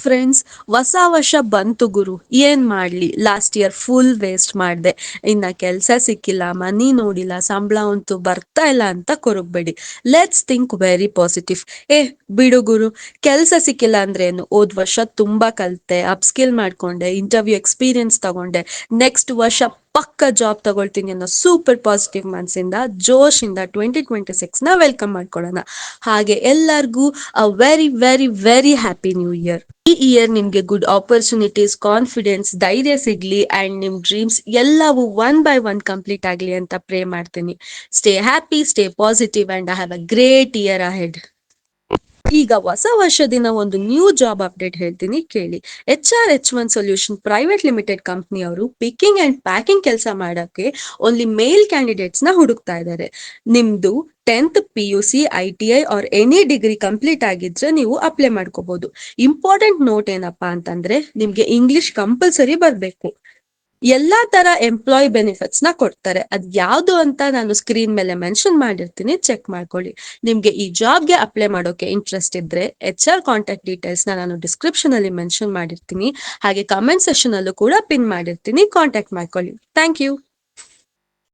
Friends, ಹೊಸ ವರ್ಷ ಬಂತು ಗುರು. ಏನ್ ಮಾಡ್ಲಿ, ಲಾಸ್ಟ್ ಇಯರ್ ಫುಲ್ ವೇಸ್ಟ್ ಮಾಡ್ದೆ. ಇನ್ನ ಕೆಲ್ಸ ಸಿಕ್ಕಿಲ್ಲ, ಮನಿ ನೋಡಿಲ್ಲ, ಸಂಬಳ ಅಂತೂ ಬರ್ತಾ ಇಲ್ಲ ಅಂತ ಕೊರಗ್ಬೇಡಿ. Let's think very positive. ಏ ಬಿಡು ಗುರು, ಕೆಲ್ಸ ಸಿಕ್ಕಿಲ್ಲ ಅಂದ್ರೆ ಏನು, ಹೋದ್ ವರ್ಷ ತುಂಬಾ ಕಲ್ತೆ, ಅಪ್ಸ್ಕಿಲ್ ಮಾಡ್ಕೊಂಡೆ, ಇಂಟರ್ವ್ಯೂ ಎಕ್ಸ್ಪೀರಿಯನ್ಸ್ ತಗೊಂಡೆ. ನೆಕ್ಸ್ಟ್ ವರ್ಷ ಪಕ್ಕ ಜಾಬ್ ತಗೊಳ್ತೀನಿ ಅನ್ನೋ ಸೂಪರ್ ಪಾಸಿಟಿವ್ ಮನ್ಸಿಂದ ಜೋಶಿಂದ 2026 ನ ವೆಲ್ಕಮ್ ಮಾಡ್ಕೊಳ್ಳೋಣ. ಹಾಗೆ ಎಲ್ಲರಿಗೂ a very very very happy new year. ಈ ಇಯರ್ ನಿಮ್ಗೆ ಗುಡ್ ಆಪರ್ಚುನಿಟೀಸ್, ಕಾನ್ಫಿಡೆನ್ಸ್, ಧೈರ್ಯ ಸಿಗ್ಲಿ ಅಂಡ್ ನಿಮ್ ಡ್ರೀಮ್ಸ್ ಎಲ್ಲವೂ ಒನ್ ಬೈ ಒನ್ ಕಂಪ್ಲೀಟ್ ಆಗ್ಲಿ ಅಂತ ಪ್ರೇ ಮಾಡ್ತೀನಿ. Stay happy, stay positive and have a great year ahead. ಈಗ ಹೊಸ ವರ್ಷ ದಿನ ಒಂದು ನ್ಯೂ ಜಾಬ್ ಅಪ್ಡೇಟ್ ಹೇಳ್ತೀನಿ ಕೇಳಿ. HR H1 solution private limited company ಅವರು ಪಿಕ್ಕಿಂಗ್ ಅಂಡ್ ಪ್ಯಾಕಿಂಗ್ ಕೆಲಸ ಮಾಡಕ್ಕೆ ಓನ್ಲಿ ಮೇಲ್ ಕ್ಯಾಂಡಿಡೇಟ್ಸ್ ನ ಹುಡುಕ್ತಾ ಇದ್ದಾರೆ. ನಿಮ್ದು 10th PUC, ITI R any degree complete ಆಗಿದ್ರೆ ನೀವು ಅಪ್ಲೈ ಮಾಡ್ಕೋಬಹುದು. ಇಂಪಾರ್ಟೆಂಟ್ ನೋಟ್ ಏನಪ್ಪಾ ಅಂತಂದ್ರೆ, ನಿಮ್ಗೆ ಇಂಗ್ಲಿಷ್ ಕಂಪಲ್ಸರಿ ಬರ್ಬೇಕು. ಎಲ್ಲಾ ತರ ಎಂಪ್ಲಾಯ್ ಬೆನಿಫಿಟ್ಸ್ ನ ಕೊಡ್ತಾರೆ. ಅದ್ ಯಾವ್ದು ಅಂತ ನಾನು ಸ್ಕ್ರೀನ್ ಮೇಲೆ ಮೆನ್ಷನ್ ಮಾಡಿರ್ತೀನಿ, ಚೆಕ್ ಮಾಡ್ಕೊಳ್ಳಿ. ನಿಮ್ಗೆ ಈ ಜಾಬ್ಗೆ ಅಪ್ಲೈ ಮಾಡೋಕೆ ಇಂಟ್ರೆಸ್ಟ್ ಇದ್ರೆ HR ಕಾಂಟ್ಯಾಕ್ಟ್ ಡೀಟೇಲ್ಸ್ ನಾನು ಡಿಸ್ಕ್ರಿಪ್ಷನ್ ಅಲ್ಲಿ ಮೆನ್ಷನ್ ಮಾಡಿರ್ತೀನಿ. ಹಾಗೆ ಕಮೆಂಟ್ ಸೆಕ್ಷನ್ ಅಲ್ಲೂ ಕೂಡ ಪಿನ್ ಮಾಡಿರ್ತೀನಿ, ಕಾಂಟ್ಯಾಕ್ಟ್ ಮಾಡ್ಕೊಳ್ಳಿ. Thank you.